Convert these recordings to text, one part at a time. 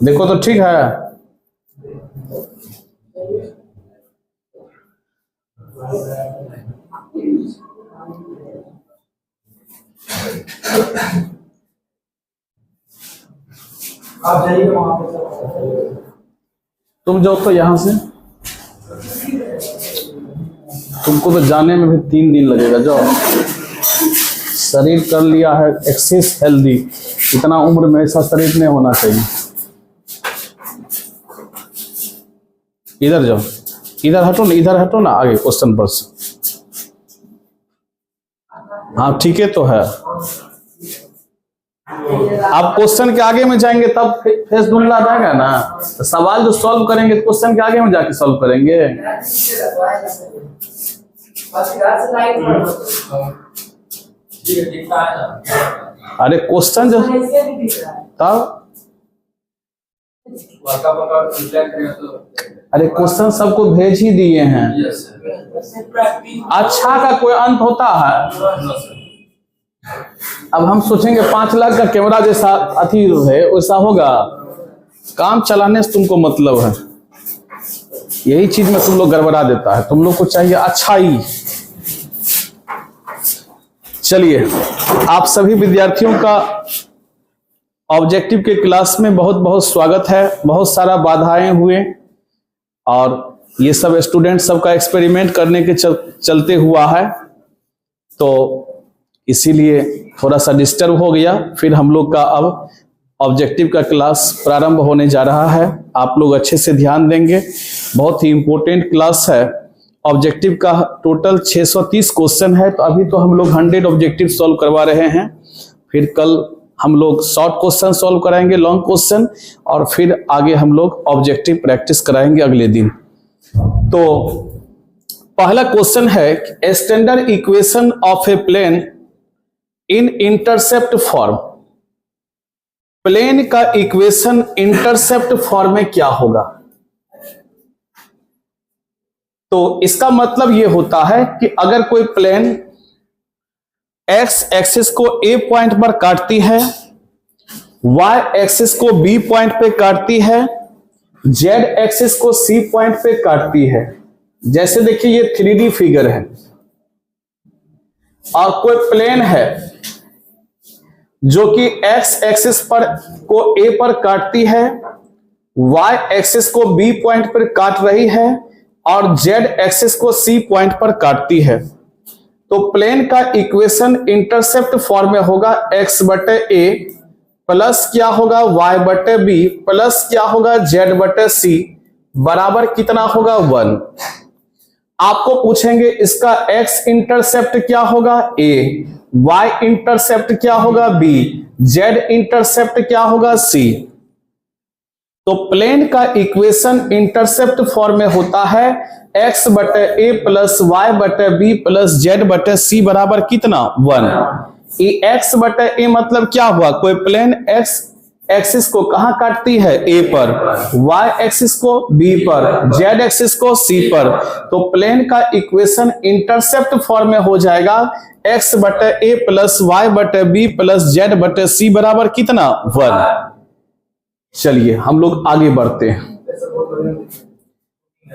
देखो तो ठीक है। आप जाइए वहां पे। तुम जाओ तो यहां से, तुमको तो जाने में भी 3 दिन लगेगा। जाओ, शरीर कर लिया है एक्सेस हेल्दी, इतना उम्र में ऐसा शरीर नहीं होना चाहिए। इधर जाओ, इधर हटो ना, इधर हटो ना, आगे क्वेश्चन पर से। हाँ ठीक है तो है। आप क्वेश्चन के आगे में जाएंगे तब फेस धुंधला जाएगा ना। तो सवाल जो सॉल्व करेंगे तो क्वेश्चन के आगे में जाके सॉल्व करेंगे। अरे क्वेश्चन जो तब, अरे क्वेश्चन सबको भेज ही दिए हैं। अच्छा का कोई अंत होता है? अब हम सोचेंगे 5 लाख का कैमरा जैसा अथी है वैसा होगा? काम चलाने से तुमको मतलब है, यही चीज में तुम लोग गड़बड़ा देता है। तुम लोग को चाहिए अच्छाई। चलिए, आप सभी विद्यार्थियों का ऑब्जेक्टिव के क्लास में बहुत बहुत स्वागत है। बहुत सारा बाधाएं हुए और ये सब स्टूडेंट सबका एक्सपेरिमेंट करने के चलते हुआ है, तो इसीलिए थोड़ा सा डिस्टर्ब हो गया। फिर हम लोग का अब ऑब्जेक्टिव का क्लास प्रारंभ होने जा रहा है। आप लोग अच्छे से ध्यान देंगे, बहुत ही इंपॉर्टेंट क्लास है। ऑब्जेक्टिव का टोटल 630 क्वेश्चन है, तो अभी तो हम लोग 100 ऑब्जेक्टिव सॉल्व करवा रहे हैं। फिर कल हम लोग शॉर्ट क्वेश्चन सॉल्व कराएंगे, लॉन्ग क्वेश्चन, और फिर आगे हम लोग ऑब्जेक्टिव प्रैक्टिस कराएंगे अगले दिन। तो पहला क्वेश्चन है, standard equation of a plane in intercept form. Plane का इक्वेशन इंटरसेप्ट फॉर्म में क्या होगा? तो इसका मतलब यह होता है कि अगर कोई प्लेन एक्स एक्सिस को ए पॉइंट पर काटती है, वाई एक्सिस को बी पॉइंट पे काटती है, जेड एक्सिस को सी पॉइंट पे काटती है। जैसे देखिए ये 3D फिगर है, और कोई प्लेन है जो कि एक्स एक्सिस पर को ए पर काटती है, वाई एक्सिस को बी पॉइंट पर काट रही है, और जेड एक्सिस को सी पॉइंट पर काटती है। तो प्लेन का इक्वेशन इंटरसेप्ट फॉर्म में होगा एक्स बटे ए प्लस क्या होगा वाई बटे बी प्लस क्या होगा जेड बटे सी बराबर कितना होगा 1। आपको पूछेंगे इसका एक्स इंटरसेप्ट क्या होगा ए, वाई इंटरसेप्ट क्या होगा बी, जेड इंटरसेप्ट क्या होगा सी। तो प्लेन का इक्वेशन इंटरसेप्ट फॉर्म में होता है एक्स बटे ए प्लस वाई बटे बी प्लस जेड बटे सी बराबर कितना 1। ये एक्स बटे ए मतलब क्या हुआ, कोई प्लेन एक्स एक्सिस को कहां काटती है ए पर, वाई एक्सिस को बी पर, जेड एक्सिस को सी पर। तो प्लेन का इक्वेशन इंटरसेप्ट फॉर्म में हो जाएगा एक्स बटे ए प्लस वाई बटे बी प्लस जेड बटे सी बराबर कितना 1। चलिए हम लोग आगे बढ़ते हैं।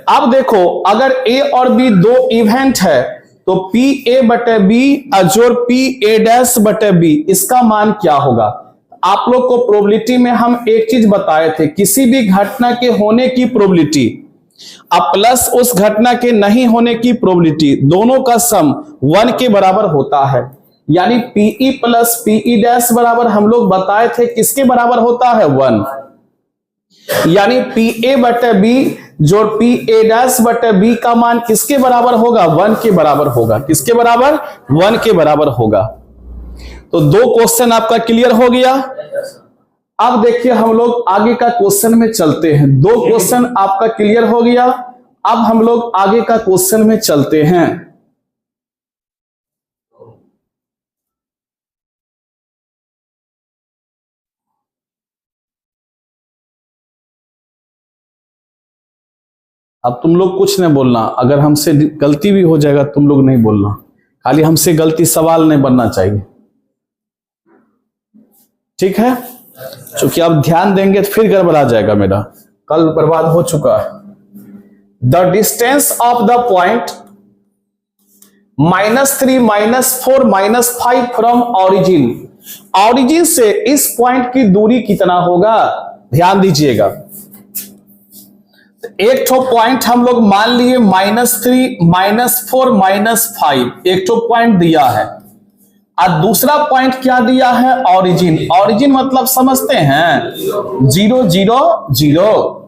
अब देखो अगर ए और बी दो इवेंट है तो पी ए बटे बी जोड़ पी ए डैश बटे बी, इसका मान क्या होगा? आप लोग को प्रोबेबिलिटी में हम एक चीज बताए थे, किसी भी घटना के होने की प्रोबेबिलिटी अब प्लस उस घटना के नहीं होने की प्रोबेबिलिटी, दोनों का सम 1 के बराबर होता है। यानी पीई प्लस पीई डैश बराबर हम लोग बताए थे किसके बराबर होता है 1। यानी पी ए बटे बी जोड़ पी ए डैश बटे बी का मान किसके बराबर होगा 1 के बराबर होगा। किसके बराबर 1 के बराबर होगा। तो 2 क्वेश्चन आपका क्लियर हो गया। अब देखिए हम लोग आगे का क्वेश्चन में चलते हैं। 2 क्वेश्चन आपका क्लियर हो गया। अब हम लोग आगे का क्वेश्चन में चलते हैं। अब तुम लोग कुछ नहीं बोलना, अगर हमसे गलती भी हो जाएगा तुम लोग नहीं बोलना, खाली हमसे गलती सवाल नहीं बनना चाहिए, ठीक है? क्योंकि आप ध्यान देंगे तो फिर गड़बड़ा जाएगा, मेरा कल बर्बाद हो चुका है। The distance of the point -3 -4 -5 from origin, origin से इस पॉइंट की दूरी कितना होगा? ध्यान दीजिएगा। एक ठो पॉइंट हम लोग मान लिए -3 -4 -5, एक ठो पॉइंट दिया है, और दूसरा पॉइंट क्या दिया है? ऑरिजिन। ऑरिजिन मतलब समझते हैं 0 0 0।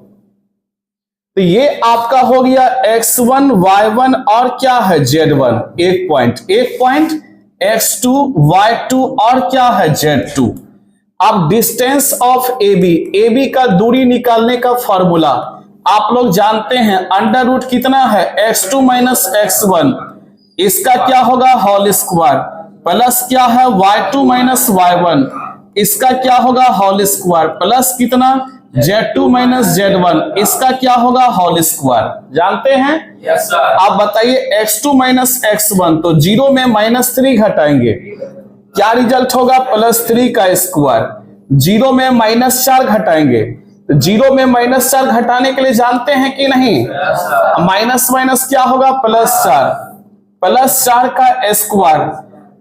तो ये आपका हो गया x1 y1 और क्या है? z1, एक पॉइंट x2 y2 और क्या है? z2। अब डिस्टेंस ऑफ AB का दूरी निकालने का फॉर्मूला आप लोग जानते हैं, अंडर रूट कितना है? x2 माइनस x1, इसका क्या होगा? होल स्क्वायर, प्लस क्या है? y2 माइनस y1, इसका क्या होगा? होल स्क्वायर, प्लस कितना? z2 माइनस z1, इसका क्या होगा? Whole square. जानते हैं? Yes sir. आप बताइए x2 माइनस x1, तो 0 में -3 घटाएंगे, क्या रिजल्ट होगा? +3 का स्क्वायर। 0 में -4 घटाएंगे, तो 0 में -4 घटाने के लिए जानते हैं कि नहीं? माइनस माइनस क्या होगा? +4, +4 का स्क्वायर।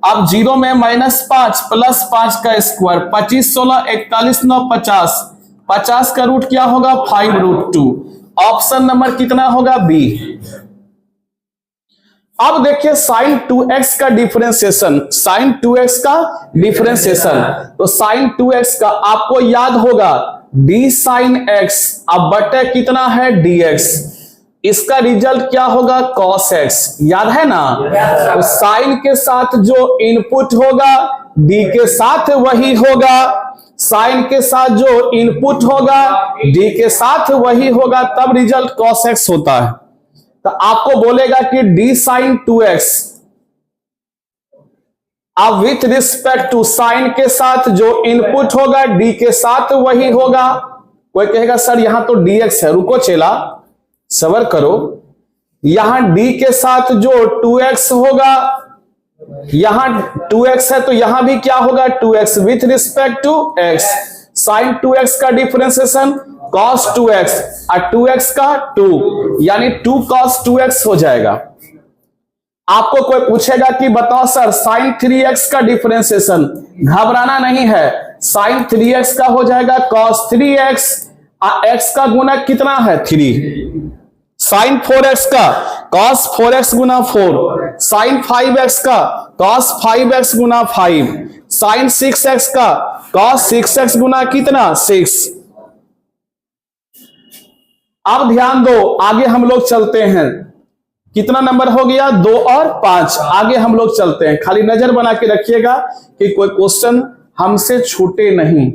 अब 0 में -5 +5 का स्क्वायर, 25 16 41 9 50, 50 का रूट क्या होगा? 5√2। ऑप्शन नंबर कितना होगा? बी। अब देखिए sin 2x का डिफरेंशिएशन, sin 2x का डिफरेंशिएशन, तो sin 2x का आपको याद होगा d sin x, अब बटे कितना है? dx, इसका रिजल्ट क्या होगा? cos x, याद है ना? तो sin के साथ जो इनपुट होगा d के साथ वही होगा, साइन के साथ जो इनपुट होगा d के साथ वही होगा, तब रिजल्ट cos x होता है। तो आपको बोलेगा कि d sin 2x, अब विथ रिस्पेक्ट टू साइन के साथ जो इनपुट होगा d के साथ वही होगा। कोई कहेगा सर यहां तो dx है, रुको चेला सबर करो, यहां d के साथ जो 2x होगा, यहां 2x है तो यहां भी क्या होगा? 2x with respect to x। sin 2x का डिफरेंशिएशन cos 2x और 2x का 2, यानी 2 cos 2x हो जाएगा। आपको कोई पूछेगा कि बताओ सर sin 3x का डिफरेंशिएशन, घबराना नहीं है, sin 3x का हो जाएगा cos 3x और x का गुना कितना है? 3। sin 4x का cos 4x गुना 4, sin 5x का cos 5x गुना 5, sin 6x का cos 6x गुना कितना? 6। अब ध्यान दो, आगे हम लोग चलते हैं। कितना नंबर हो गया? 2 और 5। आगे हम लोग चलते हैं, खाली नजर बना के रखिएगा कि कोई क्वेश्चन हमसे छूटे नहीं।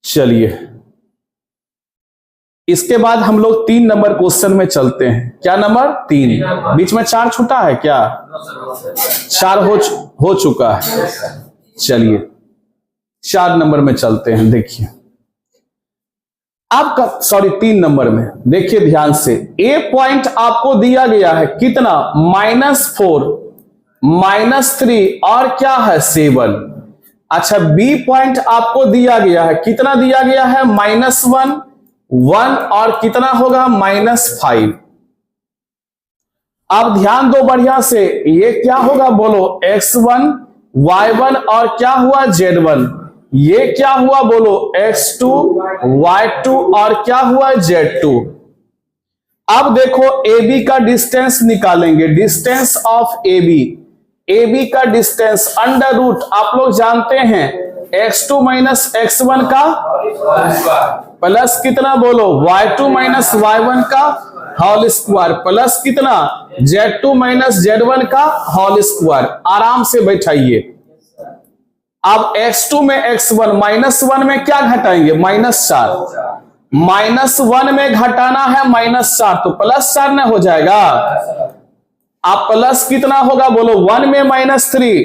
चलिए, इसके बाद हम लोग 3 नंबर क्वेश्चन में चलते हैं। क्या नंबर? 3। बीच में 4 छूटा है क्या? 4 हो चुका है। चलिए 4 नंबर में चलते हैं। देखिए आपका 3 नंबर में देखिए ध्यान से, ए पॉइंट आपको दिया गया है कितना? -4 -3 और क्या है? 7। अच्छा, बी पॉइंट आपको दिया गया है कितना? दिया गया है -1 1 और कितना होगा? -5। अब ध्यान दो बढ़िया से, ये क्या होगा बोलो? x1 y1 और क्या हुआ? z1। ये क्या हुआ बोलो? x2 y2 और क्या हुआ? z2। अब देखो AB का डिस्टेंस निकालेंगे, डिस्टेंस ऑफ AB का डिस्टेंस अंडर रूट आप लोग जानते हैं x2 माइनस x1 का प्लस कितना बोलो? y2 माइनस y1 का होल स्क्वायर प्लस कितना? z2 माइनस z1 का होल स्क्वायर। आराम से बैठाइए। अब x2 में x1 -1 में क्या घटाएंगे? -4 -1 में घटाना है -4, तो +4 न हो जाएगा। आप प्लस कितना होगा बोलो, 1 में -3,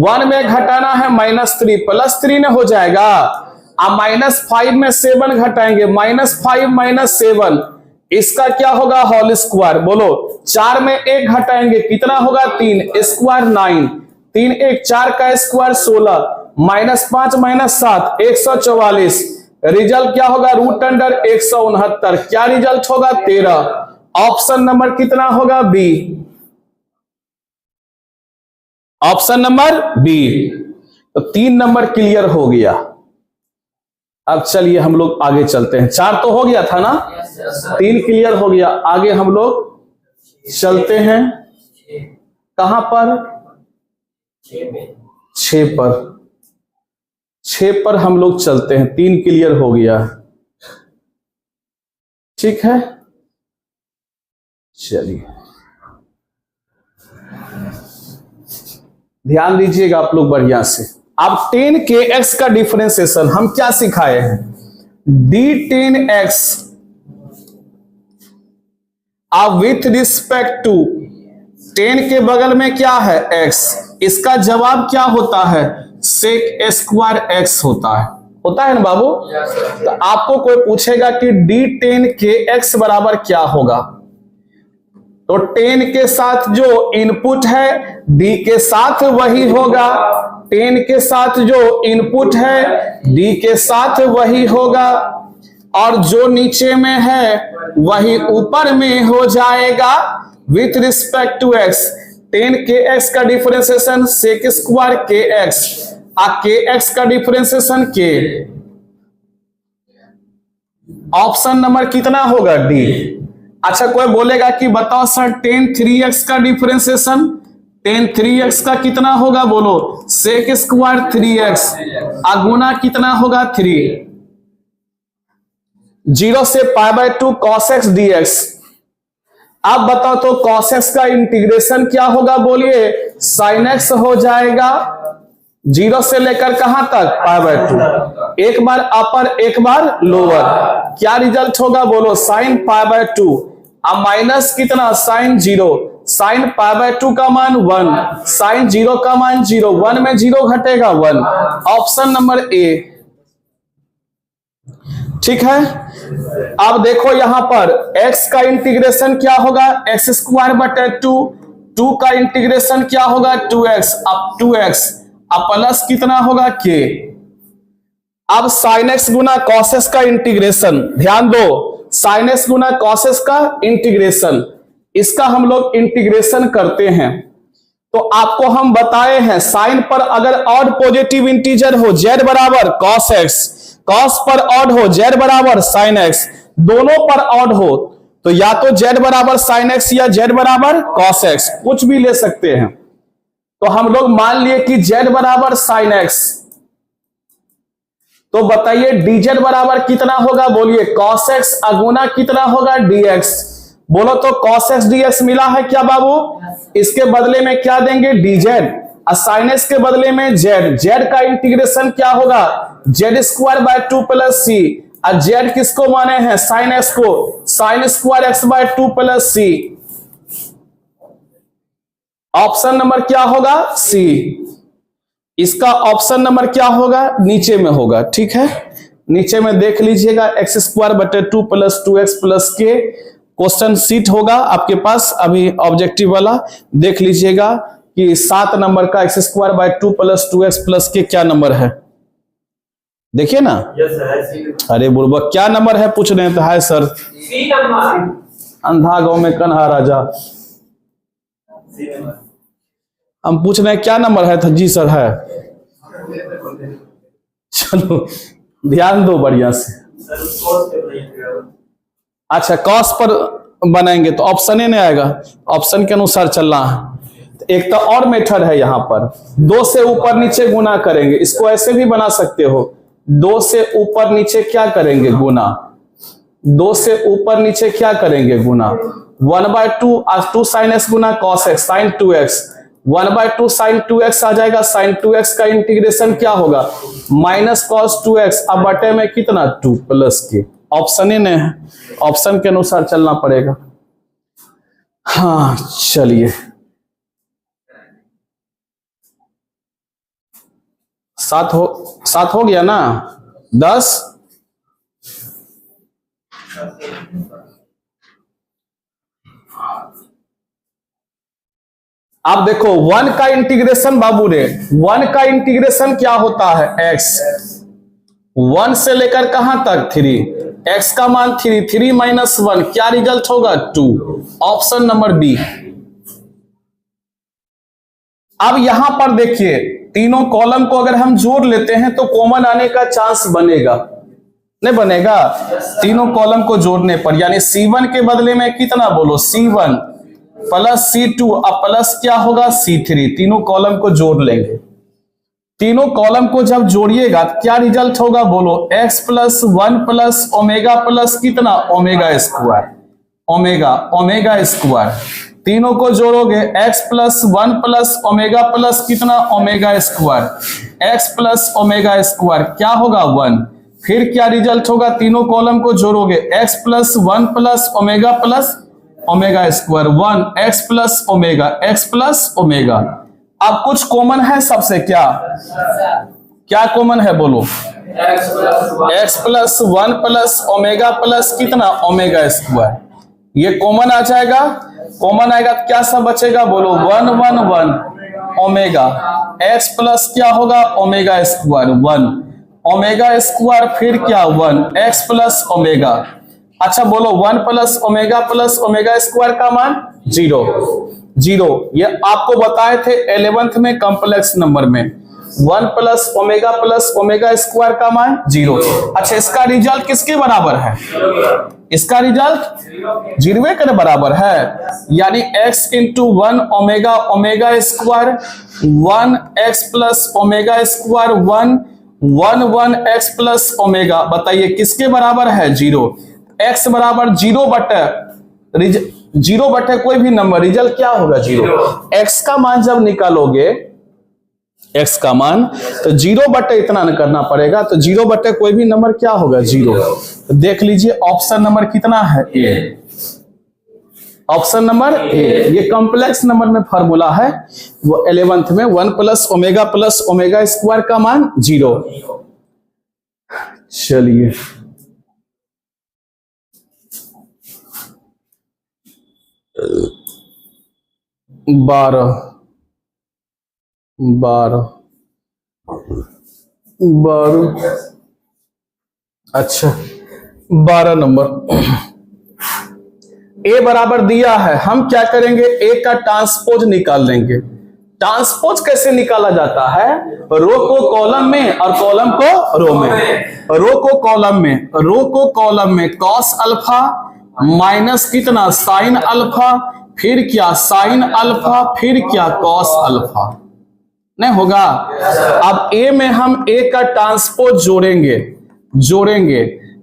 1 में घटाना है -3, +3 न हो जाएगा। आप -5 में 7 घटाएंगे, -5 - 7, इसका क्या होगा होल स्क्वायर। बोलो 4 में 1 घटाएंगे, कितना होगा 3, स्क्वायर 9, 3 1 4 का स्क्वायर 16, -5 - 7 144, रिजल्ट क्या होगा √169, क्या रिजल्ट होगा 13। ऑप्शन नंबर कितना होगा बी, ऑप्शन नंबर बी। तो 3 नंबर क्लियर हो गया। अब चलिए हम लोग आगे चलते हैं। 4 तो हो गया था ना, 3 क्लियर हो गया। आगे हम लोग चलते हैं कहां पर, 6 पर। 6 पर हम लोग चलते हैं। 3 क्लियर हो गया, ठीक है। चलिए ध्यान दीजिएगा आप लोग बढ़िया से। अब 10kx का डिफरेंशिएशन हम क्या सिखाए हैं, d10x अब विथ रिस्पेक्ट टू 10 के बगल में क्या है x, इसका जवाब क्या होता है sec स्क्वायर x होता है ना बाबू। तो आपको कोई पूछेगा कि d10kx बराबर क्या होगा, तो 10 के साथ जो इनपुट है d के साथ वही होगा, 10 के साथ जो इनपुट है d के साथ वही होगा, और जो नीचे में है वही ऊपर में हो जाएगा with respect to x। 10kx का differentiation sec square kx, kx का डिफरेंशिएशन k। ऑप्शन नंबर कितना होगा डी। अच्छा कोई बोलेगा कि बताओ सर 10 3x का डिफरेंशिएशन, 10 3x का कितना होगा बोलो, sec स्क्वायर 3x, गुना कितना होगा 3, 0 से π/2 cos x dx। अब बताओ तो cos x का इंटीग्रेशन क्या होगा बोलिए, sin x हो जाएगा, 0 से लेकर कहां तक π/2, एक बार अपर एक बार लोअर, क्या रिजल्ट होगा बोलो sin π/2, अब माइनस कितना sin 0, sin π/2 का मान 1, sin 0 का मान 0, 1 में 0 घटेगा 1, ऑप्शन नंबर ए, ठीक है। अब देखो यहां पर x का इंटीग्रेशन क्या होगा x स्क्वायर बटे 2, 2 का इंटीग्रेशन क्या होगा 2x, अब 2x, अब प्लस कितना होगा k। अब sin x गुना cos x का इंटीग्रेशन, ध्यान दो sin x गुना cos x का इंटीग्रेशन, इसका हम लोग इंटीग्रेशन करते हैं। तो आपको हम बताए हैं साइन पर अगर ऑड पॉजिटिव इंटीजर हो z बराबर cos x, cos पर ऑड हो z बराबर sin x, दोनों पर ऑड हो तो या तो z बराबर sin x या z बराबर cos x, कुछ भी ले सकते हैं। तो हम लोग मान लिए कि z बराबर sin x, तो बताइए dz बराबर कितना होगा बोलिए, cos x अगुना कितना होगा dx, बोलो तो cos x dx मिला है क्या बाबू, इसके बदले में क्या देंगे dz, और sin x के बदले में z का इंटीग्रेशन क्या होगा z square by 2 plus c, और z किसको माने हैं sin x को, sin square x by 2 plus c। Option number क्या होगा सी, इसका ऑप्शन नंबर क्या होगा नीचे में होगा, ठीक है। नीचे में देख लीजिएगा x स्क्वायर बटे 2 प्लस 2x प्लस के, क्वेश्चन सीट होगा आपके पास अभी ऑब्जेक्टिव वाला, देख लीजिएगा कि 7 नंबर का x square by 2 plus 2x plus के क्या नंबर है, देखिए ना। अरे बुढ़बा क्या नंबर है पूछ रहे हैं, तो हाय सर अंधा गांव में कन्हा राजा, हम पूछ रहे हैं क्या नंबर है, तो जी सर है। चलो ध्यान दो बढ़िया से। अच्छा कॉस पर बनाएंगे तो ऑप्शन ही नहीं आएगा, ऑप्शन के अनुसार चलना है। एक तो और मेथड है यहाँ पर, 2 से ऊपर नीचे गुना करेंगे, इसको ऐसे भी बना सकते हो, 2 से ऊपर नीचे क्या करेंगे गुना, 2 से ऊपर नीचे क्या करेंगे गुना, 1/2 2 sin x गुना cos x sin 2x, 1/2 sin 2x आ जाएगा, sin 2x का इंटीग्रेशन क्या होगा माइनस cos 2x, अब बटे में कितना 2 प्लस के, ऑप्शन ही नहीं है, ऑप्शन के अनुसार चलना पड़ेगा। हाँ चलिए, 7 हो गया ना, 10। अब देखो 1 का इंटीग्रेशन बाबू रे, 1 का इंटीग्रेशन क्या होता है, x। 1 से लेकर कहां तक 3, x का मान 3, 3 माइनस 1 क्या रिजल्ट होगा 2, ऑप्शन नंबर बी। अब यहां पर देखिए तीनों कॉलम को अगर हम जोड़ लेते हैं तो कॉमन आने का चांस बनेगा, नहीं बनेगा? तीनों कॉलम को जोड़ने पर, यानी C1 के बदले में कितना बोलो, C1 प्लस C2 अब प्लस क्या होगा C3, तीनों कॉलम को जोड़ लेंगे। तीनों कॉलम को जब जोड़िएगा क्या रिजल्ट होगा बोलो, x plus 1 plus omega plus कितना ओमेगा स्क्वायर, ओमेगा स्क्वायर। तीनों को जोड़ोगे x plus 1 plus omega plus कितना omega square, x plus omega square क्या होगा 1। फिर क्या रिजल्ट होगा, तीनों कॉलम को जोड़ोगे x plus 1 plus omega square 1, x plus omega. अब कुछ कॉमन है सबसे, क्या कॉमन है बोलो, x plus 1 plus omega plus कितना ओमेगा स्क्वायर, ये कॉमन आ जाएगा। कॉमन आएगा तो क्या सब बचेगा बोलो, 1 1 1 ओमेगा, x प्लस क्या होगा ओमेगा स्क्वायर 1 ओमेगा स्क्वायर, फिर क्या 1 x प्लस ओमेगा। अच्छा बोलो 1 प्लस ओमेगा स्क्वायर का मान 0। ये आपको बताए थे 11th में कॉम्प्लेक्स नंबर में, 1 प्लस ओमेगा स्क्वायर का मान 0। अच्छा इसका रिजल्ट किसके बराबर है, इसका रिजल्ट 0 के बराबर है, यानी x into 1 omega square 1 x plus omega square 1 x plus omega, बताइए किसके बराबर है 0। x बराबर 0 बटे कोई भी नंबर, रिजल्ट क्या होगा 0। x का मान जब निकालोगे, x का मान तो 0 बटे इतना न करना पड़ेगा, तो 0 बटे कोई भी नंबर क्या होगा 0। तो देख लीजिए ऑप्शन नंबर कितना है ए, ऑप्शन नंबर ए। ये कॉम्प्लेक्स नंबर में फॉर्मूला है वो 11th में, 1 प्लस ओमेगा स्क्वायर का मान 0। चलिए बारह, अच्छा 12 नंबर ए बराबर दिया है, हम क्या करेंगे ए का ट्रांसपोज निकाल लेंगे। ट्रांसपोज कैसे निकाला जाता है, रो को कॉलम में और कॉलम को रो में, रो को कॉलम में कॉस अल्फा माइनस कितना साइन अल्फा, फिर क्या साइन अल्फा, फिर क्या कॉस अल्फा, नहीं होगा। अब ए में हम ए का ट्रांसपोज जोड़ेंगे,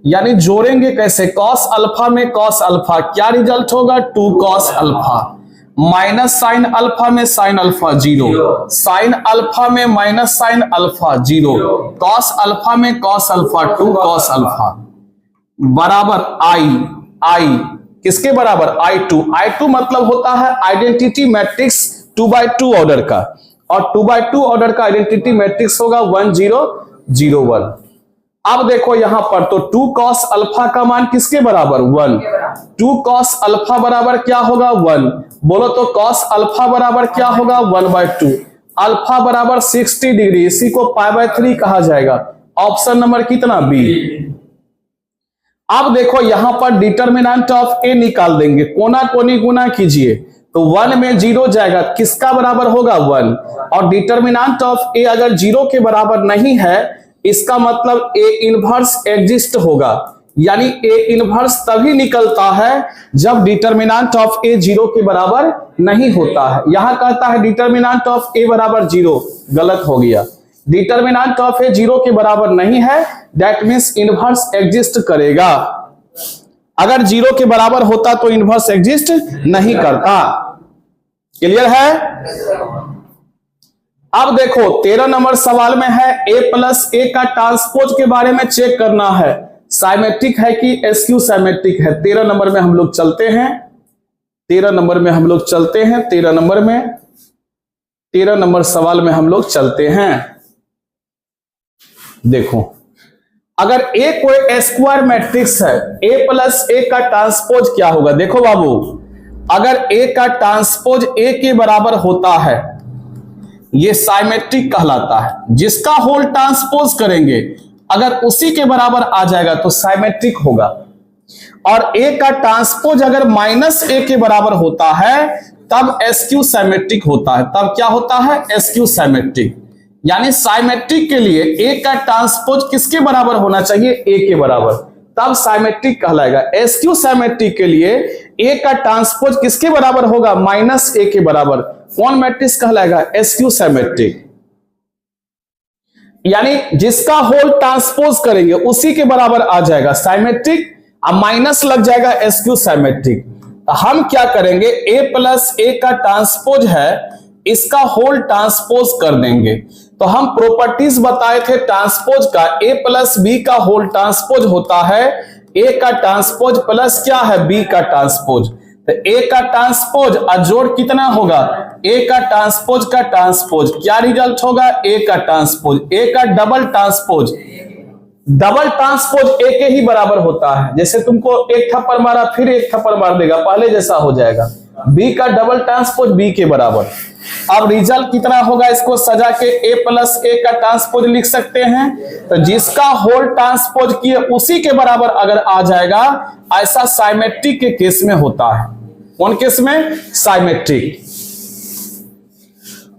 यानी जोड़ेंगे कैसे, कॉस अल्फा में कॉस अल्फा क्या रिजल्ट होगा 2 cos alpha, minus sine alpha में साइन अल्फा 0, साइन अल्फा में minus sine alpha 0, cos alpha में कॉस अल्फा 2 कॉस अल्फा, बराबर आई किसके बराबर I2 मतलब होता है आइडेंटिटी मैट्रिक्स 2x2 ऑर्डर का, और 2x2 ऑर्डर का आइडेंटिटी मैट्रिक्स होगा 1 0 0 1। अब देखो यहां पर तो 2 cos अल्फा का मान किसके बराबर 1, 2 cos अल्फा बराबर क्या होगा 1, बोलो तो cos अल्फा बराबर क्या होगा 1/2, अल्फा बराबर 60 डिग्री, इसी को π/3 कहा जाएगा, ऑप्शन नंबर कितना बी। अब देखो यहां पर डिटर्मिनेंट ऑफ ए निकाल देंगे, कोना कोनी गुना कीजिए तो 1 में 0 जाएगा, किसका बराबर होगा 1, और डिटर्मिनेंट ऑफ ए अगर 0 के बराबर नहीं है इसका मतलब ए इनवर्स एग्जिस्ट होगा, यानी ए इनवर्स तभी निकलता है जब डिटर्मिनेंट ऑफ ए 0 के बराबर नहीं होता है। यहां कहता है डिटर्मिनेंट ऑफ ए बराबर 0, गलत हो गया, डिटर्मिनेंट ऑफ ए 0 के बराबर नहीं है, दैट मींस इनवर्स एग्जिस्ट करेगा। अगर 0 के बराबर होता तो इनवर्स एग्जिस्ट नहीं करता। क्लियर है। अब देखो 13 नंबर सवाल में है a प्लस ए का ट्रांसपोज के बारे में चेक करना है। साइमेट्रिक है कि एसक्यू साइमेट्रिक है? 13 नंबर में हम लोग चलते हैं, 13 नंबर में हम लोग चलते हैं, 13 नंबर में, 13 नंबर सवाल में हम लोग चलते हैं। देखो, अगर ए कोई स्क्वायर मैट्रिक्स है, ए प्लस ए का ट्रांसपोज क्या होगा? देखो बाबू, अगर ए का ट्रांसपोज ए के बराबर होता है, ये साइमेट्रिक कहलाता है। जिसका होल ट्रांसपोज करेंगे अगर उसी के बराबर आ जाएगा तो साइमेट्रिक होगा। और ए का ट्रांसपोज अगर माइनस ए के बराबर होता है तब एसक्यू साइमेट्रिक होता है। तब क्या होता है? SQ symmetric. यानी साइमेट्रिक के लिए ए का ट्रांसपोज किसके बराबर होना चाहिए? ए के बराबर, तब साइमेट्रिक कहलाएगा। एसक्यू साइमेट्रिक के लिए ए का ट्रांसपोज किसके बराबर होगा? माइनस ए के बराबर। कौन मैट्रिक्स कहलाएगा? SQ symmetric. यानी जिसका होल ट्रांसपोज करेंगे उसी के बराबर आ जाएगा साइमेट्रिक, और माइनस लग जाएगा एसक्यू साइमेट्रिक। तो हम क्या करेंगे? ए प्लस ए का ट्रांसपोज है, इसका होल ट्रांसपोज कर देंगे। तो हम प्रॉपर्टीज बताए थे ट्रांसपोज का, ए प्लस बी का होल ट्रांसपोज होता है ए का ट्रांसपोज प्लस क्या है? बी का ट्रांसपोज। तो ए का ट्रांसपोज और जोड़ कितना होगा? ए का ट्रांसपोज का ट्रांसपोज। क्या रिजल्ट होगा? ए का ट्रांसपोज। ए का double transpose, double transpose A के ही बराबर होता है। जैसे तुमको एक थप्पड़ मारा फिर एक थप्पड़ मार देगा, पहले जैसा हो जाएगा। बी का डबल ट्रांसपोज बी के बराबर। अब रिजल्ट कितना होगा? इसको सजा के ए प्लस ए का ट्रांसपोज लिख सकते हैं। तो जिसका होल ट्रांसपोज किए उसी के बराबर अगर आ जाएगा, ऐसा साइमेट्रिक के केस में होता है। कौन केस में? साइमेट्रिक।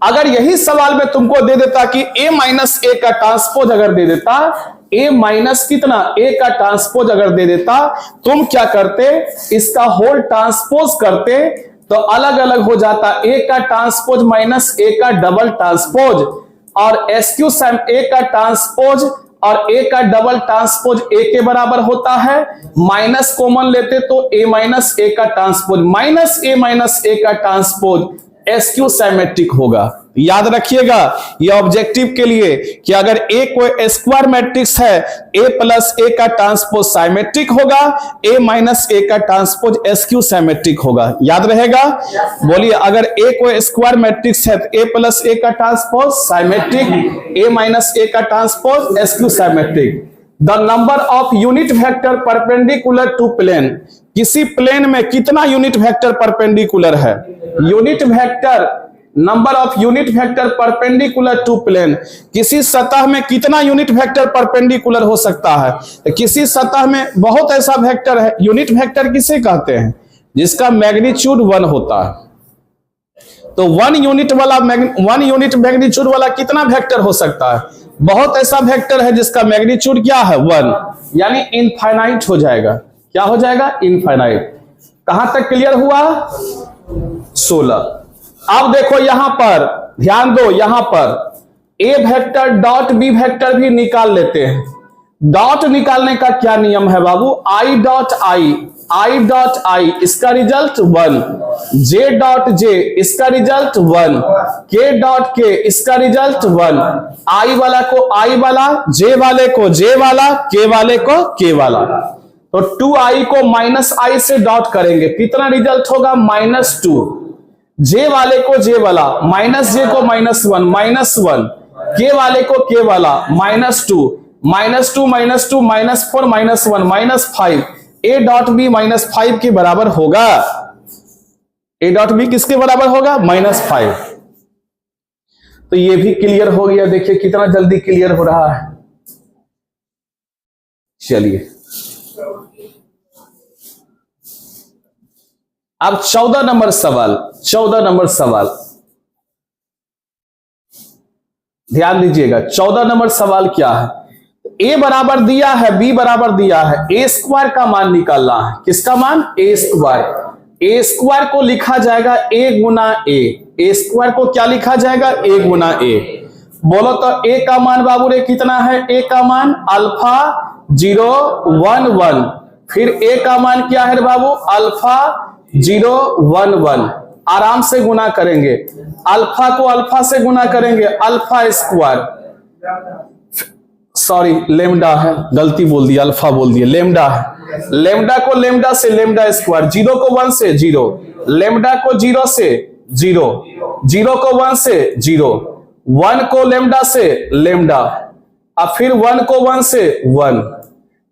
अगर यही सवाल में तुमको दे देता कि ए माइनस ए का ट्रांसपोज अगर दे देता, ए माइनस कितना? ए का ट्रांसपोज अगर दे देता, तुम क्या करते? इसका होल ट्रांसपोज करते तो अलग अलग हो जाता। ए का ट्रांसपोज माइनस ए का डबल ट्रांसपोज, और एसक्यू ए का ट्रांसपोज और ए का डबल ट्रांसपोज ए के बराबर होता है। माइनस कॉमन लेते तो ए माइनस ए का ट्रांसपोज माइनस ए का ट्रांसपोज एसक्यू साइमेट्रिक होगा। याद रखिएगा ये ऑब्जेक्टिव के लिए कि अगर ए कोई स्क्वायर मैट्रिक्स है, ए प्लस ए का ट्रांसपोज साइमेट्रिक होगा, ए माइनस ए का ट्रांसपोज एसक्यू साइमेट्रिक होगा। याद रहेगा? बोलिए, अगर ए कोई स्क्वायर मैट्रिक्स है तो ए प्लस ए का transpose symmetric, A minus A का transpose skew symmetric. The number of unit vector perpendicular to plane, किसी प्लेन में कितना यूनिट वेक्टर परपेंडिकुलर है? Unit vector, number of unit vector perpendicular to plane, किसी सतह में कितना यूनिट वेक्टर परपेंडिकुलर हो सकता है? तो किसी सतह में बहुत ऐसा वेक्टर है। यूनिट वेक्टर किसे कहते हैं? जिसका मैग्नीट्यूड 1 होता है। तो 1 यूनिट मैग्नीट्यूड वाला कितना वेक्टर हो सकता है? बहुत ऐसा वेक्टर है जिसका मैग्नीट्यूड क्या है? 1, यानी इनफाइनाइट हो जाएगा। क्या हो जाएगा? इनफाइनाइट। कहां तक क्लियर हुआ? 16। अब देखो यहां पर ध्यान दो, यहां पर ए वेक्टर डॉट बी वेक्टर भी निकाल लेते हैं। डॉट निकालने का क्या नियम है बाबू? आई डॉट आई, इसका रिजल्ट 1, जे डॉट जे, इसका रिजल्ट 1, के डॉट के, इसका रिजल्ट 1, आई वाला को आई वाला, जे वाले को जे वाला, के वाले को के वाला। तो 2i को माइनस आई से डॉट करेंगे, कितना रिजल्ट होगा? -2। जे वाले को जे वाला, माइनस जे को -1, -1, के वाले को के वाला, -2, -2, -4, -1, -5। ए डॉट बी -5 के बराबर होगा। ए डॉट बी किसके बराबर होगा? -5। तो ये भी क्लियर हो गया। देखिए कितना जल्दी क्लियर हो रहा है। चलिए अब 14 नंबर सवाल ध्यान दीजिएगा। 14 नंबर सवाल क्या है? ए बराबर दिया है, बी बराबर दिया है, ए स्क्वायर का मान निकालना है। किसका मान? ए स्क्वायर। ए स्क्वायर को लिखा जाएगा ए गुना ए। ए स्क्वायर को क्या लिखा जाएगा? ए गुना ए। बोलो तो ए का मान बाबू रे कितना है? ए का मान अल्फा 0 1 1। फिर ए का मान क्या है बाबू? अल्फा 0 1 1। आराम से गुना करेंगे, अल्फा को अल्फा से गुना करेंगे, अल्फा स्क्वायर सॉरी लेमडा है, गलती बोल दिया, अल्फा बोल दिया, लेमडा है। लेमडा को लेमडा से लेमडा स्क्वायर, 0 को 1 से 0, लेमडा को 0 से 0, 0 को 1 से 0, 1 को लेमडा से लेमडा, अब फिर 1 को 1 से 1,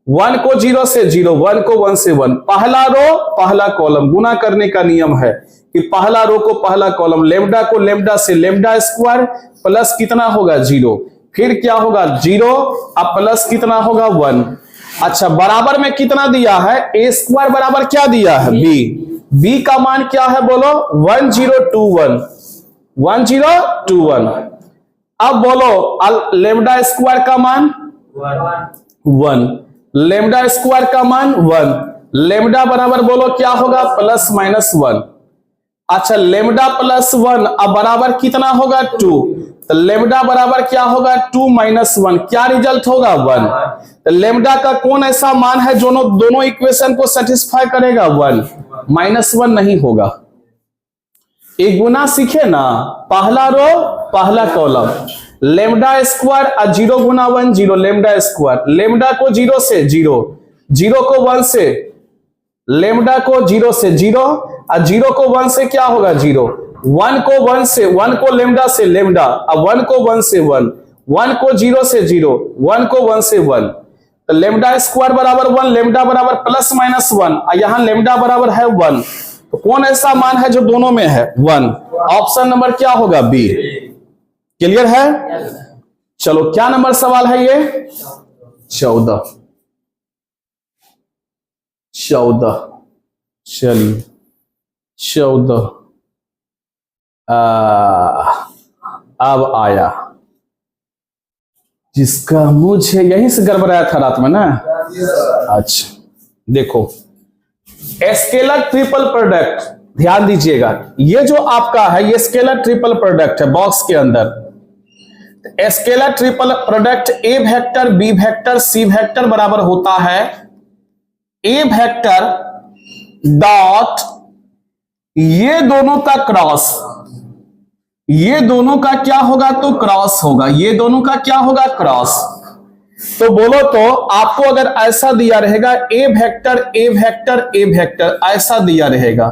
1 को 0 से 0, 1 को 1 से 1। पहला रो पहला कॉलम, गुना करने का नियम है कि पहला रो को पहला कॉलम, लेमडा को लेमडा से लेमडा स्क्वायर प्लस कितना होगा 0, फिर क्या होगा 0, अब प्लस कितना होगा 1। अच्छा, बराबर में कितना दिया है, ए स्क्वायर बराबर क्या दिया है बी, बी का मान क्या है बोलो 1021, 1021। अब बोलो लेमडा स्क्वायर का मान 1, लेमडा स्क्वायर का मान 1, लेमडा बराबर बोलो क्या होगा प्लस माइनस 1। अच्छा, लेमडा प्लस 1 अब बराबर कितना होगा 2, तो लेमडा बराबर क्या होगा 2 माइनस 1, क्या रिजल्ट होगा 1। तो लेमडा का कौन ऐसा मान है जो दोनों इक्वेशन को सेटिस्फाई करेगा 1, माइनस 1 नहीं होगा। एक गुना सीखे ना, पहला रो पहला कॉलम, लेमडा स्क्वायर और 0 गुना 1 0, लेमडा स्क्वायर, लेमडा को 0 से 0, 0 को 1 से, लेमडा को 0 से 0 और 0 को 1 से क्या होगा 0, 1 को 1 से, 1 को लेमडा से लेमडा, अब 1 को 1 से 1, 1 को 0 से 0, 1 को 1 से 1, तो लेमडा स्क्वायर बराबर 1, लेमडा बराबर प्लस माइनस 1, और यहां लेमडा बराबर है 1, तो कौन ऐसा मान है जो दोनों में है 1। ऑप्शन नंबर क्या होगा बी। क्लियर है? चलो क्या नंबर सवाल है ये 14, 14, चलिए 14 अब आया, जिसका मुझे यहीं से गड़बड़ाया था रात में ना। अच्छा देखो, स्केलर ट्रिपल प्रोडक्ट, ध्यान दीजिएगा, ये जो आपका है ये स्केलर ट्रिपल प्रोडक्ट है बॉक्स के अंदर। Scalar triple product A vector B vector C vector बराबर होता है ए वेक्टर डॉट ये दोनों का क्रॉस, ये दोनों का क्या होगा तो क्रॉस होगा, ये दोनों का क्या होगा क्रॉस। तो बोलो तो आपको अगर ऐसा दिया रहेगा A vector A vector A vector ऐसा दिया रहेगा,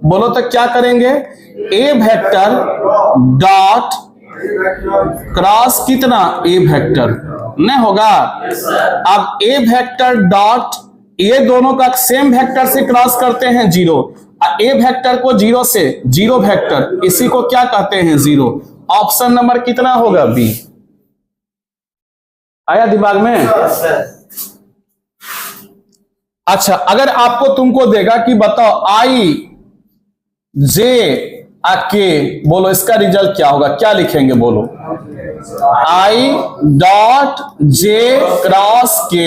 बोलो तो क्या करेंगे, ए वेक्टर डॉट क्रॉस कितना ए वेक्टर नहीं होगा। अब ए वेक्टर डॉट ये दोनों का सेम वेक्टर से क्रॉस करते हैं 0, ए वेक्टर को 0 से 0 वेक्टर, इसी को क्या कहते हैं 0। ऑप्शन नंबर कितना होगा बी। आया दिमाग में? अच्छा, अगर आपको तुमको देगा कि बताओ आई जे के, बोलो इसका रिजल्ट क्या होगा, क्या लिखेंगे बोलो, आई डॉट जे क्रॉस के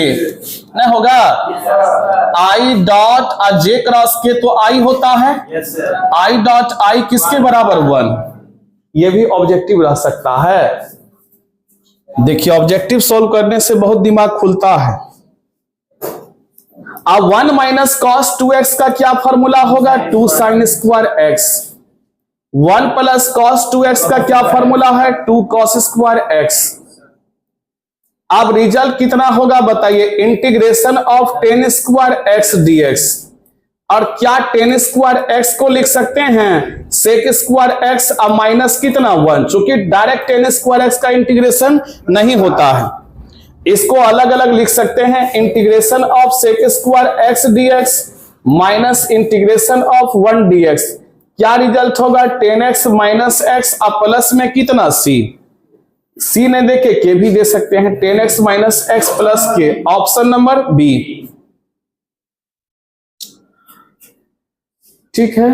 नहीं होगा, आई डॉट और जे क्रॉस के तो आई होता है, आई डॉट आई किसके बराबर 1। ये भी ऑब्जेक्टिव रह सकता है। देखिए ऑब्जेक्टिव सोल्व करने से बहुत दिमाग खुलता है। अब 1 माइनस कॉस 2x का क्या फॉर्मूला होगा 2 sine square x, 1 plus cos 2x का क्या फॉर्मूला है 2 कॉस स्क्वायर x। अब रिजल्ट कितना होगा बताइए, integration of 10 square x dx, और क्या 10 स्क्वायर x को लिख सकते हैं सेक स्क्वायर x अब माइनस कितना 1, चूंकि डायरेक्ट 10 स्क्वायर x का इंटीग्रेशन नहीं होता है, इसको अलग अलग लिख सकते हैं, integration of sec square x dx minus integration of 1 dx। क्या रिजल्ट होगा 10x माइनस x अब प्लस में कितना c ने देखे के भी दे सकते हैं, 10x minus x plus k. Option number B ठीक है।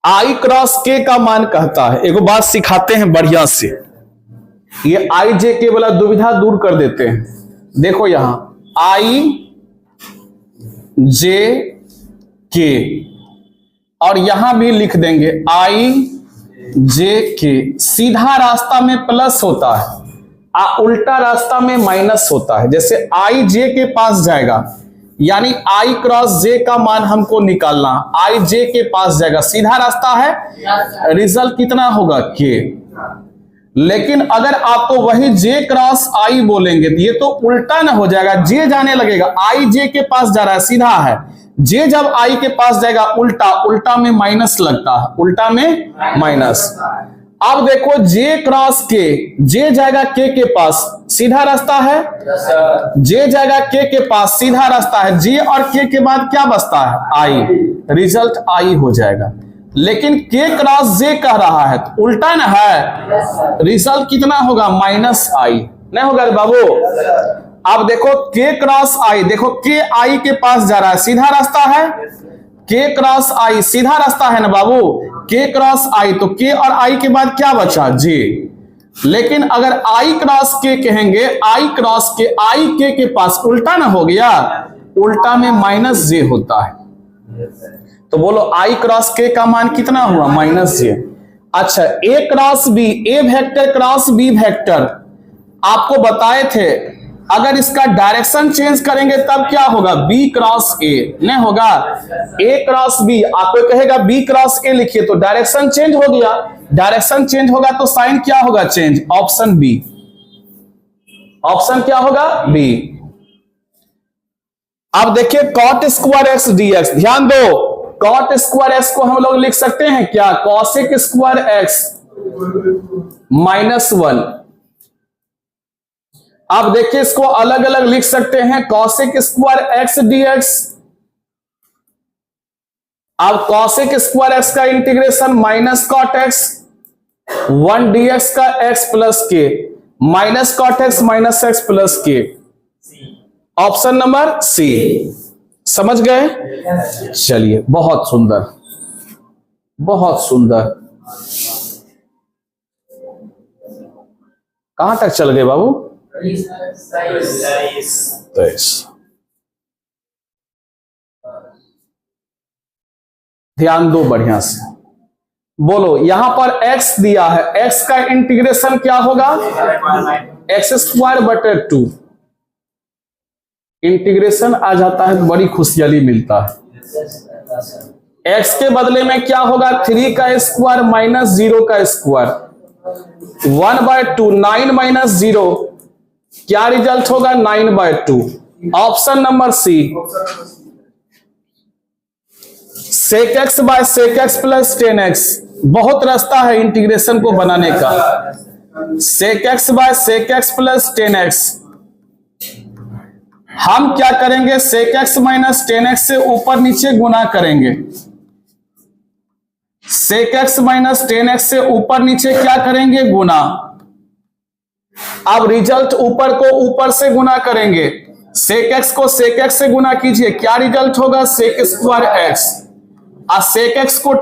आई क्रॉस के का मान कहता है, एक बात सिखाते हैं बढ़िया से, ये आई जे के वाला दुविधा दूर कर देते हैं। देखो यहां आई जे के, और यहां भी लिख देंगे आई जे के, सीधा रास्ता में प्लस होता है, उल्टा रास्ता में माइनस होता है। जैसे आई जे के पास जाएगा, यानी आई क्रॉस जे का मान हमको निकालना, आई जे के पास जाएगा, सीधा रास्ता है, रिजल्ट कितना होगा के। लेकिन अगर आपको वही जे क्रॉस आई बोलेंगे तो ये तो उल्टा ना हो जाएगा, जे जाने लगेगा, आई जे के पास जा रहा है, सीधा है, जे जब आई के पास जाएगा उल्टा, उल्टा में माइनस लगता है, उल्टा में माइनस। अब देखो जे क्रॉस के, जे जाएगा के पास, सीधा रास्ता है, जे जाएगा के पास, सीधा रास्ता है, जे और के बाद क्या बचता है, आई, रिजल्ट आई हो जाएगा। लेकिन के क्रॉस जे कह रहा है तो उल्टा ना है, रिजल्ट कितना होगा, माइनस आई, नहीं होगा बाबू। अब देखो के क्रॉस आई, देखो के आई के पास जा रहा है, सीधा रास्ता है, के क्रॉस आई सीधा रास्ता है ना बाबू, के क्रॉस आई, तो के और आई के बाद क्या बचा, जे। लेकिन अगर आई क्रॉस के कहेंगे, आई क्रॉस के, आई के पास, उल्टा ना हो गया, उल्टा में माइनस जे होता है। तो बोलो आई क्रॉस के का मान कितना हुआ, माइनस जे। अच्छा, ए क्रॉस बी, ए वेक्टर क्रॉस बी वेक्टर आपको बताए थे, अगर इसका डायरेक्शन चेंज करेंगे तब क्या होगा, बी क्रॉस ए, नहीं होगा, ए क्रॉस बी। आपको कहेगा बी क्रॉस ए लिखिए तो डायरेक्शन चेंज हो गया, डायरेक्शन चेंज होगा तो साइन क्या होगा, चेंज, ऑप्शन बी, ऑप्शन क्या होगा, बी। अब देखिए कॉट स्क्वायर एक्स डीएक्स, ध्यान दो, कॉट स्क्वायर एक्स को हम लोग लिख सकते हैं क्या, कॉसेक स्क्वायर एक्स -1। अब देखिए इसको अलग अलग लिख सकते हैं, कॉसेक स्क्वायर एक्स डीएक्स। अब कॉसेक स्क्वायर एक्स का integration minus cot x 1 dx का x plus k, minus cot x minus x plus k, option number C. समझ गए, चलिए बहुत सुंदर, बहुत सुंदर। कहां तक चल गए बाबू, 23। ध्यान दो बढ़िया से, बोलो यहां पर x दिया है, x का इंटीग्रेशन क्या होगा, x²/2। इंटीग्रेशन आ जाता है तो बड़ी खुशहाली मिलता है। x के बदले में क्या होगा, 3 का स्क्वायर माइनस 0 का स्क्वायर, 1/2, 9 - 0 क्या रिजल्ट होगा, 9/2, option number C. sec x by sec x plus 10x, बहुत रास्ता है इंटीग्रेशन को बनाने का, sec x by sec x plus 10x। हम क्या करेंगे, sec x माइनस 10x से ऊपर नीचे गुना करेंगे, sec x माइनस 10x से ऊपर नीचे क्या करेंगे, गुना। अब रिजल्ट ऊपर को ऊपर से गुना करेंगे, sec x को sec x से गुना कीजिए, क्या रिजल्ट होगा, sec square x। sec x को